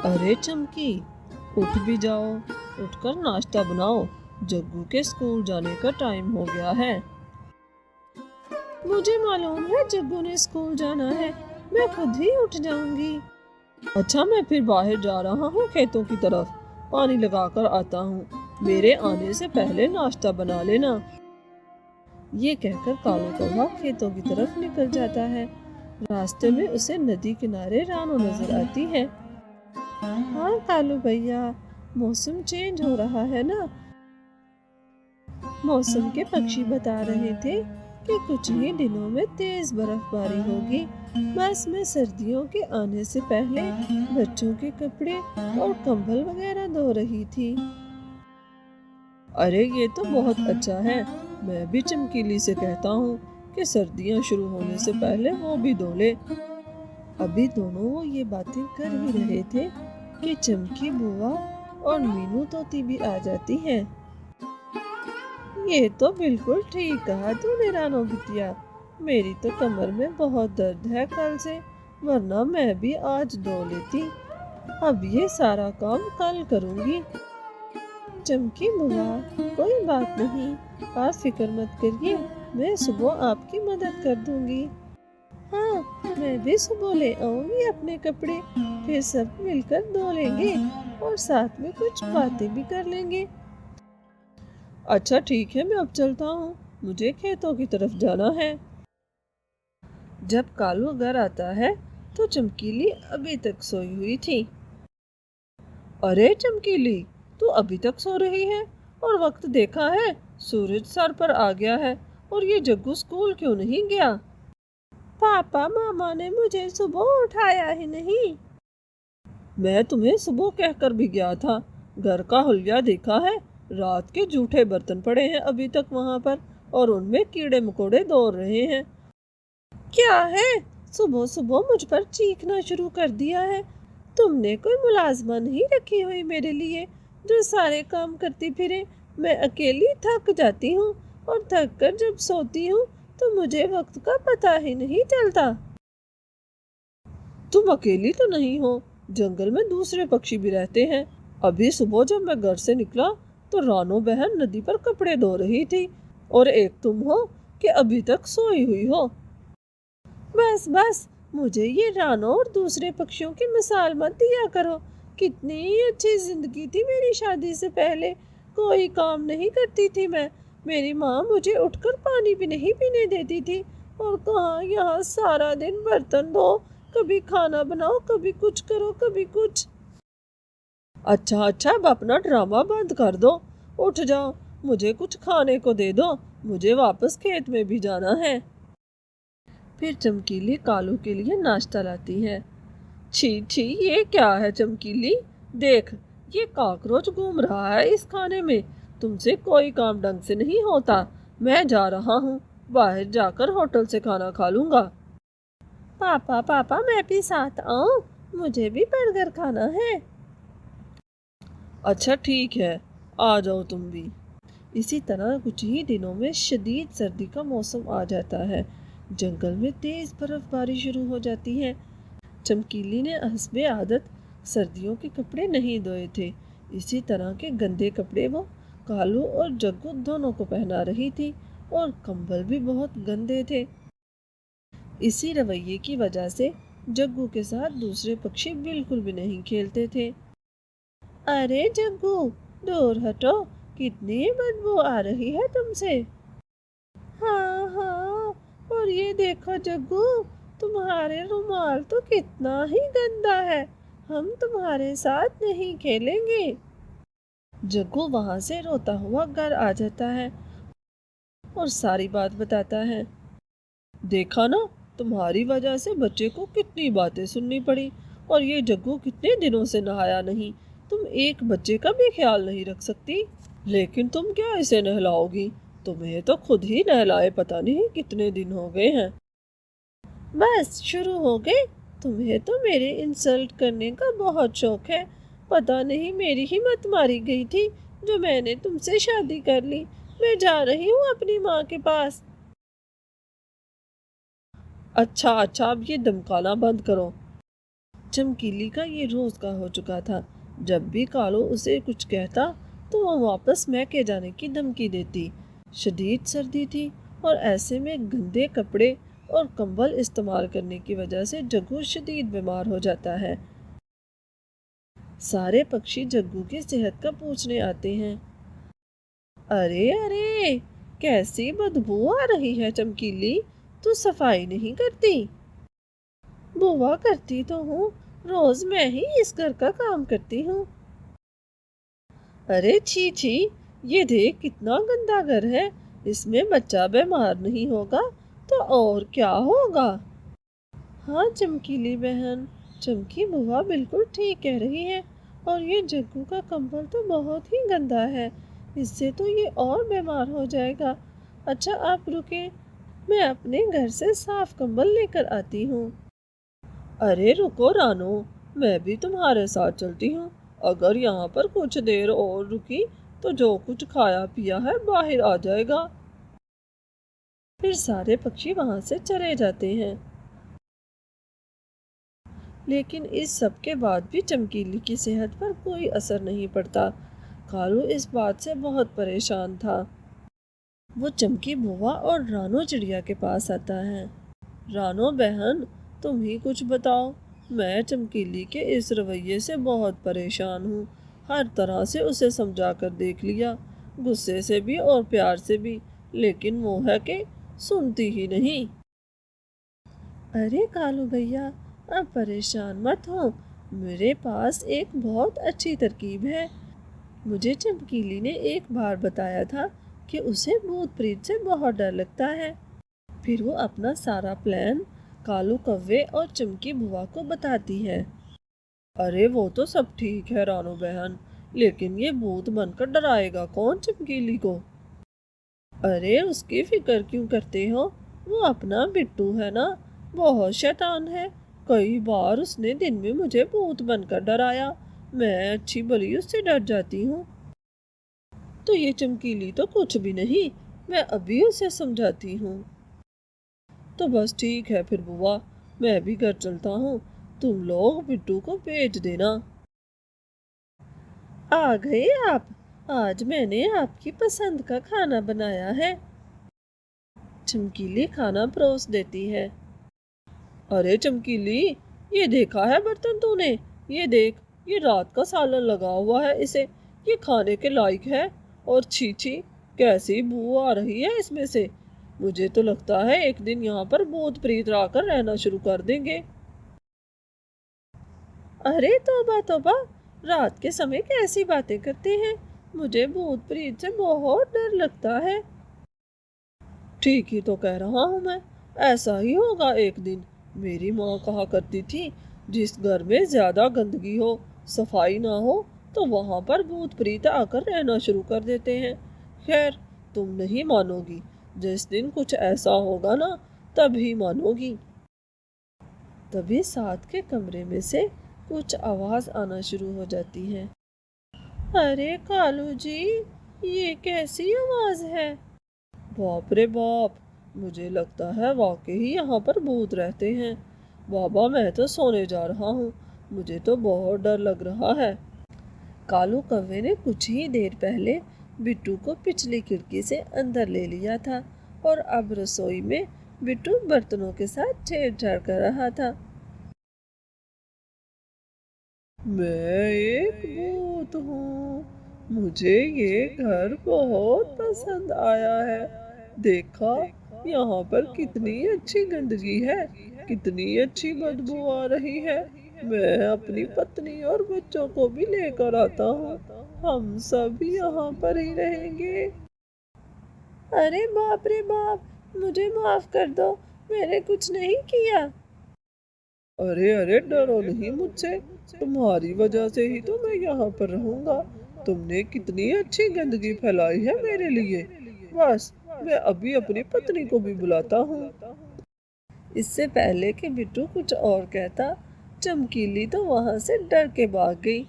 अरे चमकी, उठ भी जाओ। उठकर नाश्ता बनाओ। जग्गू के स्कूल जाने का टाइम हो गया है। मुझे मालूम है जग्गू ने स्कूल जाना है, मैं खुद ही उठ जाऊंगी। अच्छा, मैं फिर बाहर जा रहा हूँ खेतों की तरफ, पानी लगाकर आता हूँ। मेरे आने से पहले नाश्ता बना लेना। ये कहकर कालू कौवा खेतों की तरफ निकल जाता है। रास्ते में उसे नदी किनारे रानो नजर आती है। हाँ कालू भैया, मौसम चेंज हो रहा है ना। मौसम के पक्षी बता रहे थे कि कुछ ही दिनों में तेज बर्फबारी होगी। बस मैं सर्दियों के आने से पहले बच्चों के कपड़े और कंबल वगैरह धो रही थी। अरे ये तो बहुत अच्छा है। मैं भी चमकीली से कहता हूँ कि सर्दियाँ शुरू होने से पहले वो भी धो ले। अभी दोनों वो ये बातें कर ही रहे थे कि चमकी बुआ और मीनू तोती भी आ जाती हैं। ये तो बिल्कुल ठीक कहा तूने रानो बिटिया। मेरी तो कमर में बहुत दर्द है कल से, वरना मैं भी आज धो लेती। अब ये सारा काम कल करूंगी। चमकी बुआ, कोई बात नहीं, आप फिक्र मत करिए, मैं सुबह आपकी मदद कर दूंगी। हाँ, मैं भी सुबह ले आऊंगी अपने कपड़े, फिर सब मिलकर धो लेंगे और साथ में कुछ बातें भी कर लेंगे। अच्छा ठीक है, मैं अब चलता हूँ, मुझे खेतों की तरफ जाना है। जब कालू घर आता है तो चमकीली अभी तक सोई हुई थी। अरे चमकीली, तू अभी तक सो रही है? और वक्त देखा है, सूरज सर पर आ गया है। और ये जग्गू स्कूल क्यों नहीं गया? पापा मामा ने मुझे सुबह उठाया ही नहीं। मैं तुम्हें सुबह कहकर भी गया था। घर का हुलिया देखा है? रात के जूठे बर्तन पड़े हैं अभी तक वहां पर, और उनमें कीड़े मकोड़े दौड़ रहे हैं। क्या है, सुबह सुबह मुझ पर चीखना शुरू कर दिया है? तुमने कोई मुलाजमा नहीं रखी हुई मेरे लिए जो सारे काम करती फिरे? मैं अकेली थक जाती हूँ, और थक कर जब सोती हूँ तो मुझे वक्त का पता ही नहीं चलता। तुम अकेली तो नहीं हो, जंगल में दूसरे पक्षी भी रहते हैं। अभी सुबह जब मैं घर से निकला तो रानो बहन नदी पर कपड़े धो रही थी, और एक तुम हो कि अभी तक सोई हुई हो। बस बस, मुझे ये रानो और दूसरे पक्षियों की मिसाल मत दिया करो। कितनी अच्छी जिंदगी थी मेरी शादी से पहले, कोई काम नहीं करती थी मैं। मेरी माँ मुझे उठकर पानी भी नहीं पीने देती थी, और कहाँ यहाँ सारा दिन बर्तन धो, कभी खाना बनाओ, कभी कुछ करो, कभी कुछ। अच्छा अच्छा, अब अपना ड्रामा बंद कर दो। उठ जाओ, मुझे कुछ खाने को दे दो, मुझे वापस खेत में भी जाना है। फिर चमकीली कालू के लिए नाश्ता लाती है। छी छी, ये क्या है चमकीली? देख, ये कॉकरोच घूम रहा है इस खाने में। तुमसे कोई काम ढंग से नहीं होता। मैं जा रहा हूँ, बाहर जाकर होटल से खाना खा लूंगा। पापा पापा, मैं भी साथ आऊँ? मुझे भी बर्गर खाना है। अच्छा ठीक है, आ जाओ तुम भी। इसी तरह कुछ ही दिनों में शदीद सर्दी का मौसम आ जाता है। जंगल में तेज बर्फबारी शुरू हो जाती है। चमकीली ने हस्बे आदत सर्दियों के कपड़े नहीं धोए थे। इसी तरह के गंदे कपड़े वो कालू और जग्गू दोनों को पहना रही थी, और कंबल भी बहुत गंदे थे। इसी रवैये की वजह से जग्गू के साथ दूसरे पक्षी बिल्कुल भी नहीं खेलते थे। अरे जग्गू, दूर हटो, कितनी बदबू आ रही है तुमसे। हाँ हाँ, और ये देखो जग्गू, तुम्हारे रुमाल तो कितना ही गंदा है। हम तुम्हारे साथ नहीं खेलेंगे। जग्गू वहां से रोता हुआ घर आ जाता है और सारी बात बताता है। देखा ना, तुम्हारी वजह से बच्चे को कितनी बातें सुननी पड़ी, और ये जग्गू कितने दिनों से नहाया नहीं। तुम एक बच्चे का भी ख्याल नहीं रख सकती। लेकिन तुम क्या इसे नहलाओगी? तुम्हें तो खुद ही नहलाए पता नहीं कितने दिन हो गए हैं। बस शुरू हो गए। तुम्हें तो मेरे इंसल्ट करने का बहुत शौक है। पता नहीं मेरी हिम्मत मारी गई थी जो मैंने तुमसे शादी कर ली। मैं जा रही हूँ अपनी माँ के पास। अच्छा अच्छा, अब ये धमकाना बंद करो। چمکیلی کا یہ روز کا ہو چکا تھا، جب بھی کالو اسے کچھ کہتا تو وہ واپس میکے جانے کی دھمکی دیتی۔ شدید سردی تھی اور ایسے میں گندے کپڑے اور کمبل استعمال کرنے کی وجہ سے جگو شدید بیمار ہو جاتا ہے۔ سارے پکشی جگو کی صحت کا پوچھنے آتے ہیں۔ ارے ارے، کیسی بدبو آ رہی ہے چمکیلی، تو صفائی نہیں کرتی؟ بوا کرتی تو ہوں، روز میں ہی اس گھر کا کام کرتی ہوں۔ ارے چھی چھی، یہ دیکھ کتنا گندا گھر ہے، اس میں بچہ بیمار نہیں ہوگا تو اور کیا ہوگا؟ ہاں چمکیلی بہن، چمکی بوا بالکل ٹھیک کہہ رہی ہے، اور یہ جگو کا کمبل تو بہت ہی گندا ہے، اس سے تو یہ اور بیمار ہو جائے گا۔ اچھا آپ رکیں، میں اپنے گھر سے صاف کمبل لے کر آتی ہوں۔ ارے رکو رانو، میں بھی تمہارے ساتھ چلتی ہوں، اگر یہاں پر کچھ دیر اور رکی تو جو کچھ کھایا پیا ہے باہر آ جائے گا۔ پھر سارے پکشی وہاں سے چلے جاتے ہیں۔ لیکن اس سب کے بعد بھی چمکیلی کی صحت پر کوئی اثر نہیں پڑتا۔ کالو اس بات سے بہت پریشان تھا۔ وہ چمکی بوا اور رانو چڑیا کے پاس آتا ہے۔ رانو بہن، تم ہی کچھ بتاؤ، میں چمکیلی کے اس رویے سے بہت پریشان ہوں، ہر طرح سے اسے سمجھا کر دیکھ لیا، غصے سے بھی اور پیار سے بھی، لیکن وہ ہے کہ سنتی ہی نہیں۔ ارے کالو بھیا، اب پریشان مت ہو، میرے پاس ایک بہت اچھی ترکیب ہے۔ مجھے چمکیلی نے ایک بار بتایا تھا کہ اسے بھوت پریت سے بہت ڈر لگتا ہے۔ پھر وہ اپنا سارا پلان کالو کوے اور چمکی بوا کو بتاتی ہے۔ ارے وہ تو سب ٹھیک ہے رانو بہن، لیکن یہ بھوت بن کر ڈرائے گا کون چمکیلی کو؟ ارے اس کی فکر کیوں کرتے ہو، وہ اپنا بٹو ہے نا، بہت شیطان ہے، کئی بار اس نے دن میں مجھے بھوت بن کر ڈرایا، میں اچھی بھلی اس سے ڈر جاتی ہوں۔ تو یہ چمکیلی تو کچھ بھی نہیں، میں ابھی اسے سمجھاتی ہوں۔ تو بس ٹھیک ہے پھر بوا، میں بھی گھر چلتا ہوں، تم لوگ بٹو کو بھیج دینا۔ آ گئے آپ، آج میں نے آپ کی پسند کا کھانا بنایا ہے۔ چمکیلی کھانا پروس دیتی ہے۔ ارے چمکیلی، یہ دیکھا ہے برتن تو نے؟ یہ دیکھ، یہ رات کا سالن لگا ہوا ہے اسے، یہ کھانے کے لائق ہے، اور چھی چھی، کیسی بو آ رہی ہے اس میں سے، مجھے تو لگتا ہے ایک دن یہاں پر بھوت پریت آ کر رہنا شروع کر دیں گے۔ ارے توبہ توبہ، رات کے سمے کیسی باتیں کرتے ہیں، مجھے بھوت پریت سے بہت ڈر لگتا ہے۔ ٹھیک ہی تو کہہ رہا ہوں میں، ایسا ہی ہوگا ایک دن، میری ماں کہا کرتی تھی جس گھر میں زیادہ گندگی ہو، صفائی نہ ہو، تو وہاں پر بھوت پریت آ کر رہنا شروع کر دیتے ہیں۔ خیر، تم نہیں مانو گی، جس دن کچھ ایسا ہوگا نا تبھی مانو گی۔ تبھی ساتھ کے کمرے میں سے کچھ آواز آنا شروع ہو جاتی ہے۔ ارے کالو جی، یہ کیسی آواز ہے؟ باپ رے باپ، مجھے لگتا ہے واقعی یہاں پر بھوت رہتے ہیں۔ بابا میں تو سونے جا رہا ہوں، مجھے تو بہت ڈر لگ رہا ہے۔ کالو کوے نے کچھ ہی دیر پہلے بٹو کو پچھلی کھڑکی سے اندر لے لیا تھا، اور اب رسوئی میں بٹو برتنوں کے ساتھ چھیڑ چھاڑ کر رہا تھا۔ میں ایک بھوت ہوں، مجھے یہ گھر بہت پسند آیا ہے، دیکھا یہاں پر کتنی اچھی گندگی ہے، کتنی اچھی بدبو آ رہی ہے، میں اپنی پتنی اور بچوں کو بھی لے کر آتا ہوں، ہم سب یہاں پر ہی رہیں گے۔ ارے باپ رے باپ، مجھے معاف کر دو، میں نے کچھ نہیں کیا۔ ارے ارے ڈرو نہیں مجھ سے، تمہاری وجہ سے ہی تو میں یہاں پر رہوں گا، تم نے کتنی اچھی گندگی پھیلائی ہے میرے لیے، بس میں ابھی اپنی پتنی کو بھی بلاتا ہوں۔ اس سے پہلے کہ بٹو کچھ اور کہتا، چمکیلی تو وہاں سے ڈر کے بھاگ گئی۔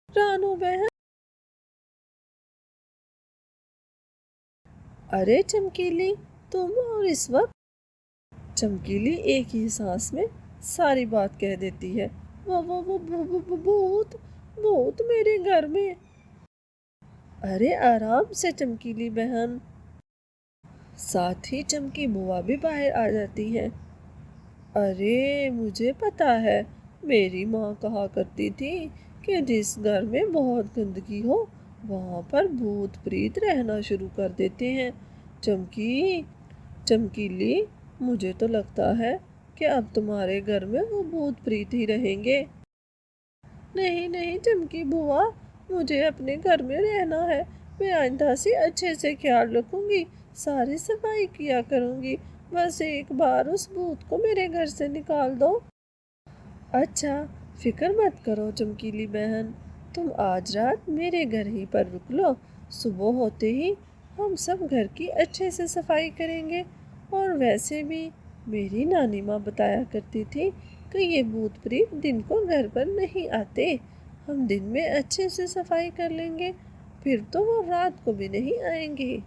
رانو بہن، ارے چمکیلی، تم اور اس وقت؟ چمکیلی ایک ہی سانس میں सारी बात कह देती है। वो भूत भूत मेरे घर में। अरे आराम से चमकीली बहन। साथ ही चमकी बुआ भी बाहर आ जाती है। अरे मुझे पता है, मेरी माँ कहा करती थी कि जिस घर में बहुत गंदगी हो वहाँ पर भूत प्रेत रहना शुरू कर देते हैं। चमकीली, मुझे तो लगता है कि अब तुम्हारे घर में वो भूत प्रेत ही रहेंगे। नहीं नहीं चमकी बुआ, मुझे अपने घर में रहना है। मैं आइंदा से अच्छे से ख्याल रखूंगी, सारी सफाई किया करूंगी। बस एक बार उस भूत को मेरे घर से निकाल दो। अच्छा, फिक्र मत करो चमकीली बहन, तुम आज रात मेरे घर ही पर रुक लो। सुबह होते ही हम सब घर की अच्छे से सफाई करेंगे। और वैसे भी मेरी नानी माँ बताया करती थी कि ये भूत प्रेत दिन को घर पर नहीं आते। हम दिन में अच्छे से सफाई कर लेंगे, फिर तो वो रात को भी नहीं आएंगे।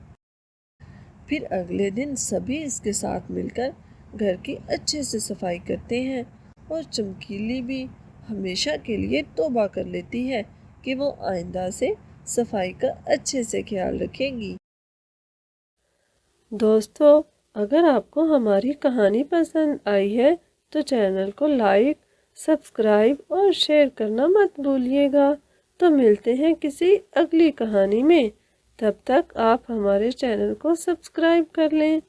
फिर अगले दिन सभी इसके साथ मिलकर घर की अच्छे से सफाई करते हैं और चमकीली भी हमेशा के लिए तौबा कर लेती है कि वो आइंदा से सफाई का अच्छे से ख्याल रखेगी। दोस्तों, अगर आपको हमारी कहानी पसंद आई है तो चैनल को लाइक, सब्सक्राइब और शेयर करना मत भूलिएगा। तो मिलते हैं किसी अगली कहानी में। तब तक आप हमारे चैनल को सब्सक्राइब कर लें।